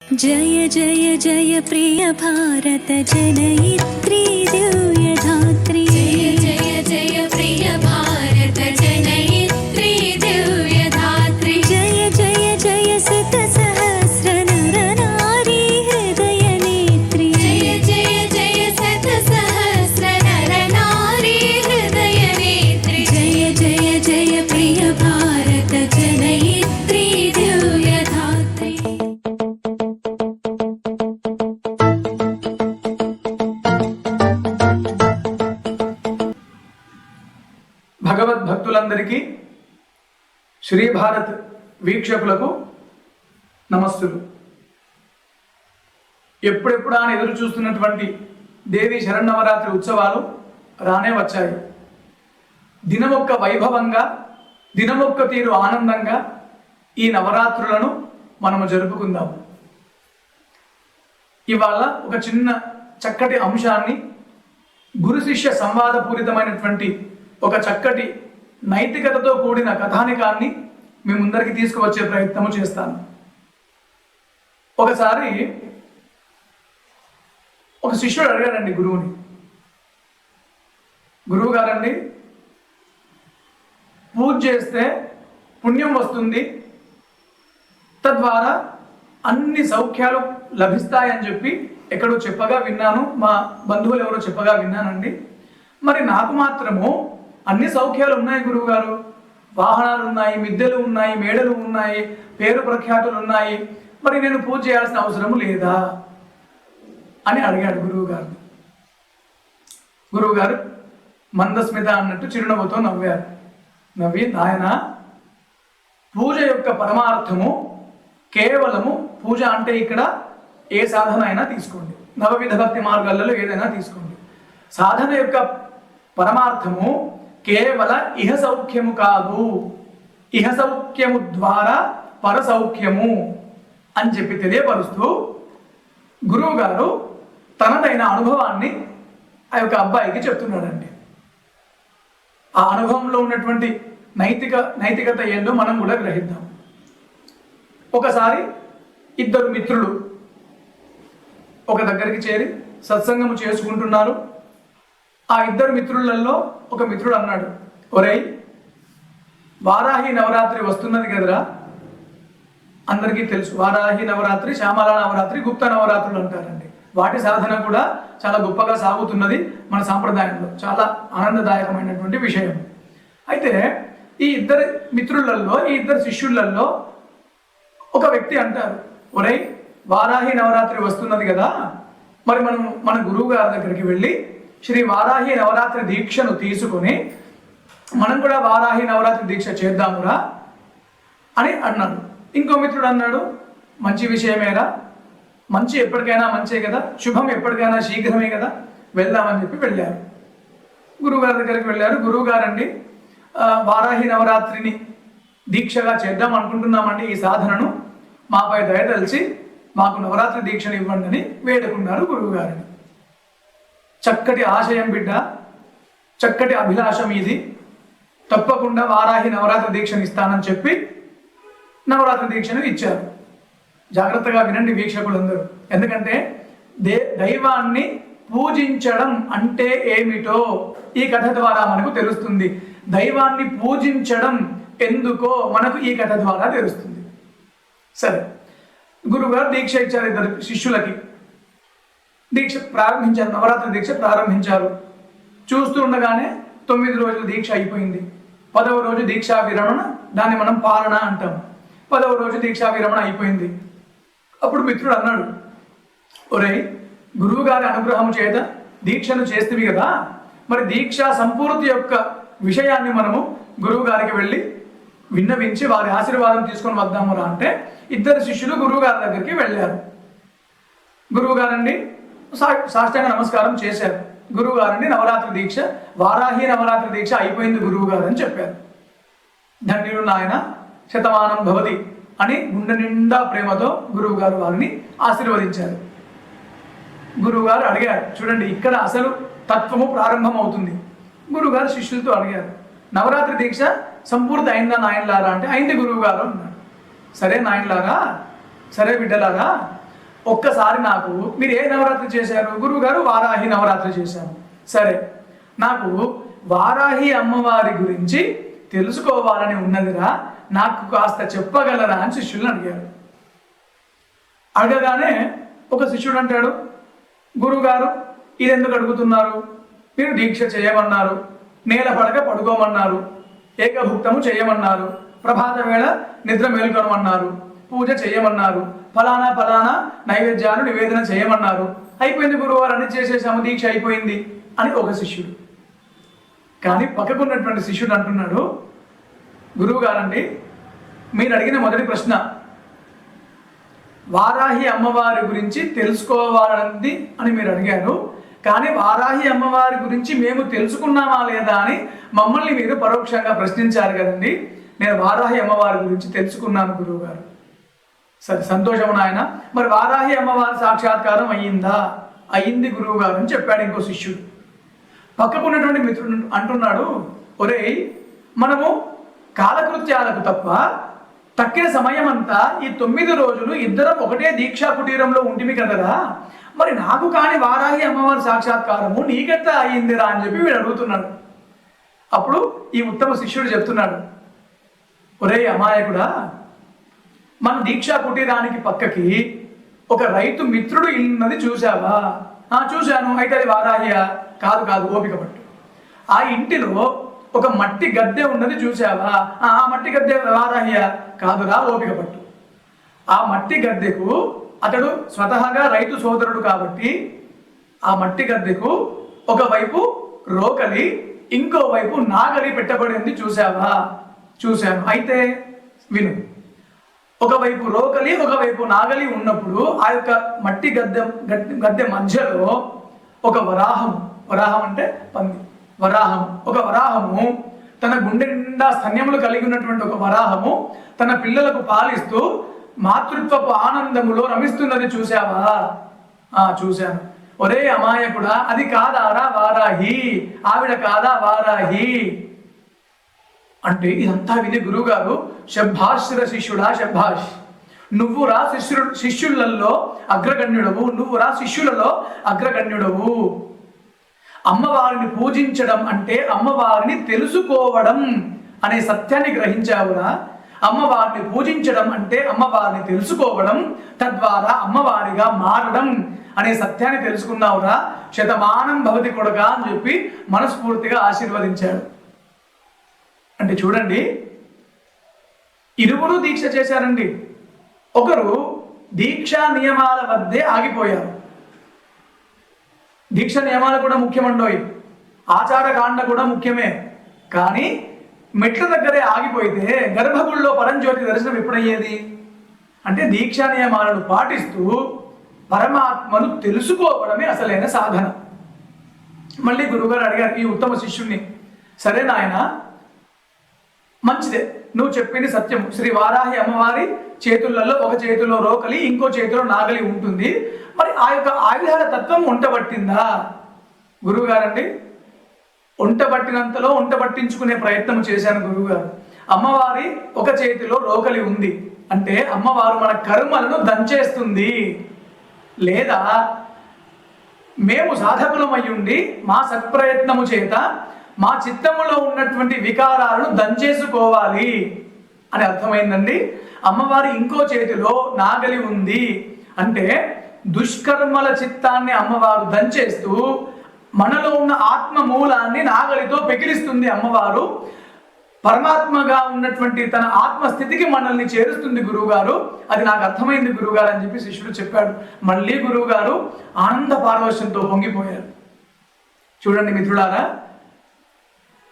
जय जय जय प्रिय भारत जनयित्री दिव्यधात्री। जय जय जय प्रिय भारत जनयित्री दिव्यधात्री। जय जय जय शत सहस्र नर नारी हृदय नेत्री। जय जय जय शत सहस्र नर नारी हृदय नेत्री। जय जय जय प्रिय भारत जनयित्री दिव्यधात्री। భగవద్భక్తులందరికీ శ్రీ భారత్ వీక్షకులకు నమస్సులు. ఎప్పుడెప్పుడా అని ఎదురు చూస్తున్నటువంటి దేవి శరన్నవరాత్రి ఉత్సవాలు రానే వచ్చాయి. దినమొక్క వైభవంగా, దినమొక్క తీరు ఆనందంగా ఈ నవరాత్రులను మనము జరుపుకుందాము. ఇవాళ ఒక చిన్న చక్కటి అంశాన్ని, గురు శిష్య సంవాదపూరితమైనటువంటి ఒక చక్కటి నైతికతతో కూడిన కథానికాన్ని మీ ముందరికి తీసుకువచ్చే ప్రయత్నము చేస్తాను. ఒకసారి ఒక శిష్యుడు అడిగాడండి గురువుని, గురువు గారండి, పూజ చేస్తే పుణ్యం వస్తుంది, తద్వారా అన్ని సౌఖ్యాలు లభిస్తాయని చెప్పి ఎక్కడో చెప్పగా విన్నాను, మా బంధువులు ఎవరో చెప్పగా విన్నానండి. మరి నాకు మాత్రము అన్ని సౌఖ్యాలు ఉన్నాయి గురువు గారు, వాహనాలు ఉన్నాయి, మిద్దెలు ఉన్నాయి, మేడలు ఉన్నాయి, పేరు ప్రఖ్యాతులు ఉన్నాయి, మరి నేను పూజ చేయాల్సిన అవసరం లేదా అని అడిగాడు గురువు గారు. గురువు గారు మందస్మిత అన్నట్టు చిరునవ్వుతో నవ్వారు. నవ్వి, నాయన, పూజ యొక్క పరమార్థము కేవలము పూజ అంటే ఇక్కడ ఏ సాధన అయినా తీసుకోండి, నవవిధ భక్తి మార్గాలలో ఏదైనా తీసుకోండి. సాధన యొక్క పరమార్థము కేవల ఇహ సౌఖ్యము కాదు, ఇహ సౌఖ్యము ద్వారా పరసౌఖ్యము అని చెప్పి తెలియపరుస్తూ గురువు గారు తనదైన అనుభవాన్ని ఆ యొక్క అబ్బాయికి చెప్తున్నాడండి. ఆ అనుభవంలో ఉన్నటువంటి నైతికత ఏందో మనం కూడా గ్రహిద్దాం. ఒకసారి ఇద్దరు మిత్రులు ఒక దగ్గరికి చేరి సత్సంగము చేసుకుంటున్నారు. ఆ ఇద్దరు మిత్రులలో ఒక మిత్రుడు అన్నాడు, ఒరేయ్, వారాహి నవరాత్రి వస్తున్నది కదరా, అందరికీ తెలుసు వారాహి నవరాత్రి, శ్యామల నవరాత్రి, గుప్త నవరాత్రులు అంటారండి. వాటి సాధన కూడా చాలా గొప్పగా సాగుతున్నది మన సాంప్రదాయంలో, చాలా ఆనందదాయకమైనటువంటి విషయం. అయితే ఈ ఇద్దరు మిత్రులలో, ఈ ఇద్దరు శిష్యులలో ఒక వ్యక్తి అంటారు, ఒరేయ్, వారాహి నవరాత్రి వస్తున్నది కదా, మరి మనం మన గురువు గారి దగ్గరికి వెళ్ళి శ్రీ వారాహి నవరాత్రి దీక్షను తీసుకుని మనం కూడా వారాహి నవరాత్రి దీక్ష చేద్దామురా అని అన్నాడు. ఇంకో మిత్రుడు అన్నాడు, మంచి విషయమేరా, మంచి ఎప్పటికైనా మంచే కదా, శుభం ఎప్పటికైనా శీఘ్రమే కదా, వెళ్దామని చెప్పి వెళ్ళారు. గురువుగారి దగ్గరికి వెళ్ళారు. గురువు గారండి, వారాహి నవరాత్రిని దీక్షగా చేద్దాం అనుకుంటున్నామండి, ఈ సాధనను మాపై దయతలిచి మాకు నవరాత్రి దీక్షను ఇవ్వండి అని వేడుకున్నారు గురువు గారిని. చక్కటి ఆశయం బిడ్డ, చక్కటి అభిలాషం ఇది, తప్పకుండా వారాహి నవరాత్రి దీక్షను ఇస్తానని చెప్పి నవరాత్రి దీక్షను ఇచ్చారు. జాగ్రత్తగా వినండి వీక్షకులందరూ, ఎందుకంటే దైవాన్ని పూజించడం అంటే ఏమిటో ఈ కథ ద్వారా మనకు తెలుస్తుంది. దైవాన్ని పూజించడం ఎందుకో మనకు ఈ కథ ద్వారా తెలుస్తుంది. సరే, గురువుగారు దీక్ష ఇచ్చారు ఇద్దరు శిష్యులకి. దీక్ష ప్రారంభించారు, నవరాత్రి దీక్ష ప్రారంభించారు. చూస్తూ ఉండగానే 9 రోజుల దీక్ష అయిపోయింది. 10వ రోజు దీక్షా విరమణ, దాన్ని మనం పాలన అంటాం. 10వ రోజు దీక్షా విరమణ అయిపోయింది. అప్పుడు మిత్రుడు అన్నాడు, ఒరేయ్, గురువు గారి అనుగ్రహం చేత దీక్షను చేస్తేవి కదా, మరి దీక్షా సంపూర్తి యొక్క విషయాన్ని మనము గురువు గారికి వెళ్ళి విన్నవించి వారి ఆశీర్వాదం తీసుకొని వద్దామురా అంటే ఇద్దరు శిష్యులు గురువు గారి దగ్గరికి వెళ్ళారు. గురువు గారండి సాష్టాంగ నమస్కారం చేశారు. గురువు గారండి, నవరాత్రి దీక్ష, వారాహి నవరాత్రి దీక్ష అయిపోయింది గురువు గారు అని చెప్పారు. ధన్యుడు నాయన, శతమానం భవతి అని గుండె నిండా ప్రేమతో గురువు గారు వారిని ఆశీర్వదించారు. గురువు గారు అడిగారు, చూడండి ఇక్కడ అసలు తత్వము ప్రారంభం అవుతుంది. గురువుగారు శిష్యులతో అడిగారు, నవరాత్రి దీక్ష సంపూర్తి అయిందా నాయనలారా అంటే అయింది గురువు గారు అన్నాడు. సరే నాయనలారా, సరే బిడ్డలారా, ఒక్కసారి నాకు మీరు ఏ నవరాత్రి చేశారు? గురువు గారు వారాహి నవరాత్రి చేశాను. సరే, నాకు వారాహి అమ్మవారి గురించి తెలుసుకోవాలని ఉన్నదిరా, నాకు కాస్త చెప్పగలరా అని శిష్యులను అడిగారు. అడగగానే ఒక శిష్యుడు అంటాడు, గురువుగారు ఇది ఎందుకు అడుగుతున్నారు? మీరు దీక్ష చేయమన్నారు, నేల పడక పడుకోమన్నారు, ఏకభుక్తము చేయమన్నారు, ప్రభాత వేళ నిద్ర మేల్కొనమన్నారు, పూజ చేయమన్నారు, ఫలానా ఫలానా నైవేద్యాలు నివేదన చేయమన్నారు. అయిపోయింది గురువుగారు, అన్ని చేసేసాము, దీక్ష అయిపోయింది అని ఒక శిష్యుడు. కానీ పక్కకున్నటువంటి శిష్యుడు అంటున్నాడు, గురువు గారండి మీరు అడిగిన మొదటి ప్రశ్న వారాహి అమ్మవారి గురించి తెలుసుకోవాలని అని మీరు అడిగారు. కానీ వారాహి అమ్మవారి గురించి మేము తెలుసుకున్నామా లేదా అని మమ్మల్ని మీరు పరోక్షంగా ప్రశ్నించారు కదండి. నేను వారాహి అమ్మవారి గురించి తెలుసుకున్నాను గురువు గారు. సరే, సంతోషము నాయన. మరి వారాహి అమ్మవారి సాక్షాత్కారం అయ్యిందా? అయ్యింది గురువు గారు అని చెప్పాడు ఇంకో శిష్యుడు. పక్కకున్నటువంటి మిత్రుడు అంటున్నాడు, ఒరేయ్ మనము కాలకృత్యాలకు తప్ప తక్కిన సమయం అంతా ఈ 9 రోజులు ఇద్దరం ఒకటే దీక్షా కుటీరంలో ఉంటిమి కదరా, మరి నాకు కాని వారాహి అమ్మవారి సాక్షాత్కారము నీకెట్లా అయ్యిందిరా అని చెప్పి వీడు అడుగుతున్నాడు. అప్పుడు ఈ ఉత్తమ శిష్యుడు చెప్తున్నాడు, ఒరే అమాయకుడా, మన దీక్షా కుటీరానికి పక్కకి ఒక రైతు మిత్రుడు ఇల్లున్నది చూసావా? చూశాను. అయితే అది వారాహియా? కాదు కాదు, ఓపిక పట్టు. ఆ ఇంటిలో ఒక మట్టి గద్దె ఉన్నది చూసావా? ఆ మట్టి గద్దె వారాహియా? కాదురా, ఓపిక పట్టు. ఆ మట్టి గద్దెకు అతడు స్వతహాగా రైతు సోదరుడు కాబట్టి ఆ మట్టి గద్దెకు ఒకవైపు రోకలి ఇంకోవైపు నాగలి పెట్టబడింది చూసావా? చూశాను. అయితే విను, ఒకవైపు రోకలి ఒకవైపు నాగలి ఉన్నప్పుడు ఆ యొక్క మట్టి గద్దె మధ్యలో ఒక వరాహం అంటే పంది, ఒక వరాహము తన గుండె నిండా స్తన్యములు కలిగి ఉన్నటువంటి ఒక వరాహము తన పిల్లలకు పాలిస్తూ మాతృత్వపు ఆనందములో రమిస్తున్నది చూసావా? చూశాను. ఒరే అమాయకుడా, అది కాదారా వారాహి? ఆవిడ కాదా వారాహి అంటే? ఇదంతా విని గురువుగారు, శభాష్ శిష్యుడా శభాష్, నువ్వురా శిష్యులలో అగ్రగణ్యుడవు, నువ్వురా శిష్యులలో అగ్రగణ్యుడవు. అమ్మవారిని పూజించడం అంటే అమ్మవారిని తెలుసుకోవడం అనే సత్యాన్ని గ్రహించావురా. అమ్మవారిని పూజించడం అంటే అమ్మవారిని తెలుసుకోవడం, తద్వారా అమ్మవారిగా మారడం అనే సత్యాన్ని తెలుసుకున్నావురా. శతమానం భవతి కొడక అని చెప్పి మనస్ఫూర్తిగా ఆశీర్వదించాడు. అంటే చూడండి, ఇరువురు దీక్ష చేశారండి. ఒకరు దీక్షా నియమాల వద్దే ఆగిపోయారు. దీక్ష నియమాలు కూడా ముఖ్యమండోయ్, ఆచారకాండ కూడా ముఖ్యమే. కానీ మెట్ల దగ్గరే ఆగిపోయితే గర్భగుడిలో పరంజ్యోతి దర్శనం ఎప్పుడయ్యేది? అంటే దీక్షా నియమాలను పాటిస్తూ పరమాత్మను తెలుసుకోవడమే అసలైన సాధన. మళ్ళీ గురువుగారు అడిగారు ఈ ఉత్తమ శిష్యుణ్ణి, సరే నాయన మంచిదే, నువ్వు చెప్పింది సత్యం. శ్రీ వారాహి అమ్మవారి చేతులలో ఒక చేతిలో రోకలి ఇంకో చేతిలో నాగలి ఉంటుంది. మరి ఆ యొక్క ఆయుధాల తత్వం వంటబట్టిందా? గురువుగారండి, వంటబట్టినంతలో వంటబట్టించుకునే ప్రయత్నం చేశాను గురువుగారు. అమ్మవారి ఒక చేతిలో రోకలి ఉంది అంటే అమ్మవారు మన కర్మలను దంచేస్తుంది. లేదా మేము సాధకులమయ్యుండి మా సత్ప్రయత్నము చేత మా చిత్తములో ఉన్నటువంటి వికారాలను దంచేసుకోవాలి అని అర్థమైందండి. అమ్మవారి ఇంకో చేతిలో నాగలి ఉంది అంటే దుష్కర్మల చిత్తాన్ని అమ్మవారు దంచేస్తూ మనలో ఉన్న ఆత్మ మూలాన్ని నాగలితో పెకిలిస్తుంది. అమ్మవారు పరమాత్మగా ఉన్నటువంటి తన ఆత్మస్థితికి మనల్ని చేరుస్తుంది గురువుగారు. అది నాకు అర్థమైంది గురువుగారు అని చెప్పి శిష్యుడు చెప్పాడు. మళ్ళీ గురువుగారు ఆనంద పారవశ్యంతో పొంగిపోయారు. చూడండి మిత్రులారా,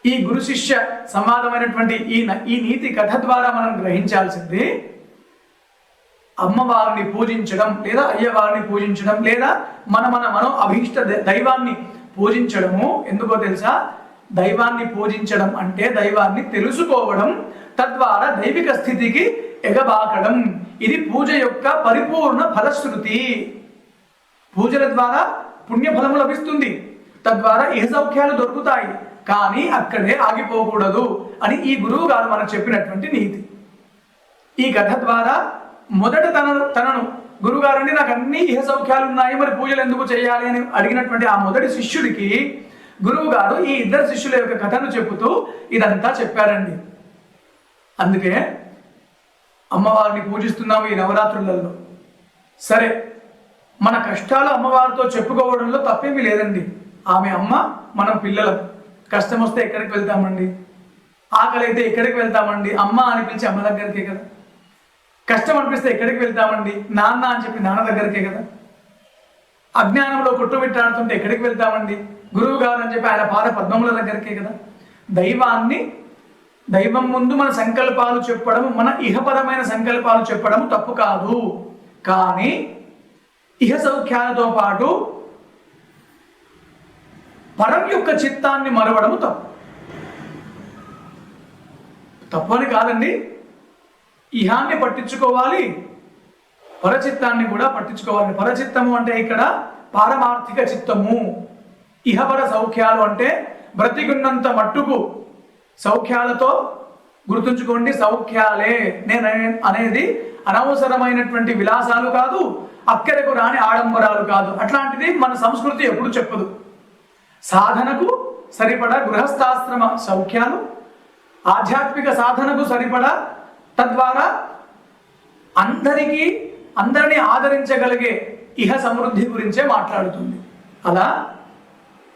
ఈ గురు శిష్య సంవాదమైనటువంటి ఈ నీతి కథ ద్వారా మనం గ్రహించాల్సింది, అమ్మవారిని పూజించడం లేదా అయ్యవారిని పూజించడం లేదా మనో అభీష్ట దైవాన్ని పూజించడము ఎందుకో తెలుసా? దైవాన్ని పూజించడం అంటే దైవాన్ని తెలుసుకోవడం, తద్వారా దైవిక స్థితికి ఎగబాకడం. ఇది పూజ యొక్క పరిపూర్ణ ఫలశ్రుతి. పూజల ద్వారా పుణ్యఫలము లభిస్తుంది, తద్వారా ఏ సౌఖ్యాలు దొరుకుతాయి. కానీ అక్కడే ఆగిపోకూడదు అని ఈ గురువు గారు మనకు చెప్పినటువంటి నీతి. ఈ కథ ద్వారా మొదట తనను గురుగారు అండి నాకు అన్ని ఇహ సౌఖ్యాలు ఉన్నాయి, మరి పూజలు ఎందుకు చేయాలి అని అడిగినటువంటి ఆ మొదటి శిష్యుడికి గురువు గారు ఈ ఇద్దరు శిష్యుల యొక్క కథను చెబుతూ ఇదంతా చెప్పారండి. అందుకే అమ్మవారిని పూజిస్తున్నాము ఈ నవరాత్రులలో. సరే, మన కష్టాలు అమ్మవారితో చెప్పుకోవడంలో తప్పేమీ లేదండి. ఆమె అమ్మ, మనం పిల్లలం. కష్టం వస్తే ఎక్కడికి వెళ్తామండి? ఆకలి అయితే ఎక్కడికి వెళ్తామండి? అమ్మ అని పిలిచి అమ్మ దగ్గరికే కదా. కష్టం అనిపిస్తే ఎక్కడికి వెళ్తామండి? నాన్న అని చెప్పి నాన్న దగ్గరికే కదా. అజ్ఞానంలో కొట్టుమిట్టాడుతుంటే ఎక్కడికి వెళ్తామండి? గురువు గారు అని చెప్పి ఆయన పాద పద్మముల దగ్గరికే కదా. దైవం ముందు మన సంకల్పాలు చెప్పడం, మన ఇహపరమైన సంకల్పాలు చెప్పడం తప్పు కాదు. కానీ ఇహ సౌఖ్యాలతో పాటు పరం యొక్క చిత్తాన్ని మరవడము తప్పు అని కాదండి. ఇహాన్ని పట్టించుకోవాలి, పరచిత్తాన్ని కూడా పట్టించుకోవాలి. పరచిత్తము అంటే ఇక్కడ పారమార్థిక చిత్తము. ఇహపర సౌఖ్యాలు అంటే బ్రతికున్నంత మట్టుకు సౌఖ్యాలతో, గుర్తుంచుకోండి, సౌఖ్యాలే. నేను అనేది అనవసరమైనటువంటి విలాసాలు కాదు, అక్కడకు రాని ఆడంబరాలు కాదు. అట్లాంటిది మన సంస్కృతి ఎప్పుడు చెప్పదు. సాధనకు సరిపడా గృహస్థాశ్రమ సౌఖ్యాలు, ఆధ్యాత్మిక సాధనకు సరిపడా, తద్వారా అందరినీ ఆదరించగలిగే ఇహ సమృద్ధి గురించే మాట్లాడుతుంది. అలా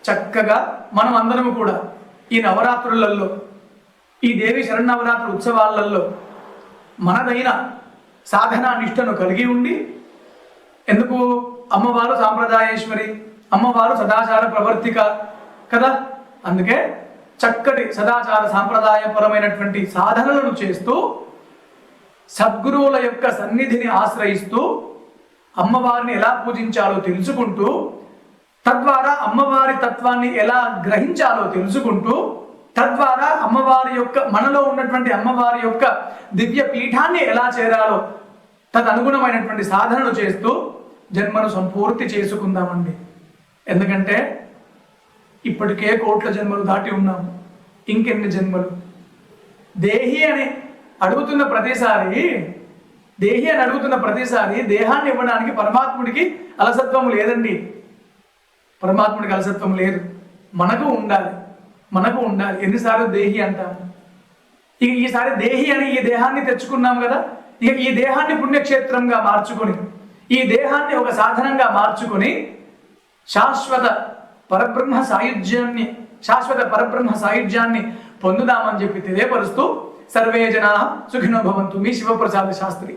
చక్కగా మనం అందరము కూడా ఈ నవరాత్రులలో, ఈ దేవి శరన్నవరాత్రి ఉత్సవాలలో మనదైన సాధనా నిష్టను కలిగి ఉండి, ఎందుకు అమ్మవారు సాంప్రదాయేశ్వరి, అమ్మవారు సదాచార ప్రవర్తిక కదా. అందుకే చక్కటి సదాచార సాంప్రదాయపరమైనటువంటి సాధనలను చేస్తూ, సద్గురువుల యొక్క సన్నిధిని ఆశ్రయిస్తూ, అమ్మవారిని ఎలా పూజించాలో తెలుసుకుంటూ, తద్వారా అమ్మవారి తత్వాన్ని ఎలా గ్రహించాలో తెలుసుకుంటూ, తద్వారా అమ్మవారి యొక్క, మనలో ఉన్నటువంటి అమ్మవారి యొక్క దివ్య పీఠాన్ని ఎలా చేరాలో తదనుగుణమైనటువంటి సాధనలు చేస్తూ జన్మను సంపూర్తి చేసుకుందామండి. ఎందుకంటే ఇప్పటికే కోట్ల జన్మలు దాటి ఉన్నాము. ఇంకెన్ని జన్మలు? దేహి అని అడుగుతున్న ప్రతిసారి దేహాన్ని ఇవ్వడానికి పరమాత్ముడికి అలసత్వం లేదండి. పరమాత్ముడికి అలసత్వం లేదు. మనకు ఉండాలి. ఎన్నిసార్లు దేహి అంటాము? ఇక ఈసారి దేహి అని ఈ దేహాన్ని తెచ్చుకున్నాం కదా. ఇక ఈ దేహాన్ని పుణ్యక్షేత్రంగా మార్చుకొని, ఈ దేహాన్ని ఒక సాధనంగా మార్చుకొని శాశ్వత పరబ్రహ్మ సాయుధ్యాన్ని పొందుదామని చెప్పి తెలియపరుస్తూ, సర్వే జనా సుఖినో భవంతు. మీ శివప్రసాద్ శాస్త్రి.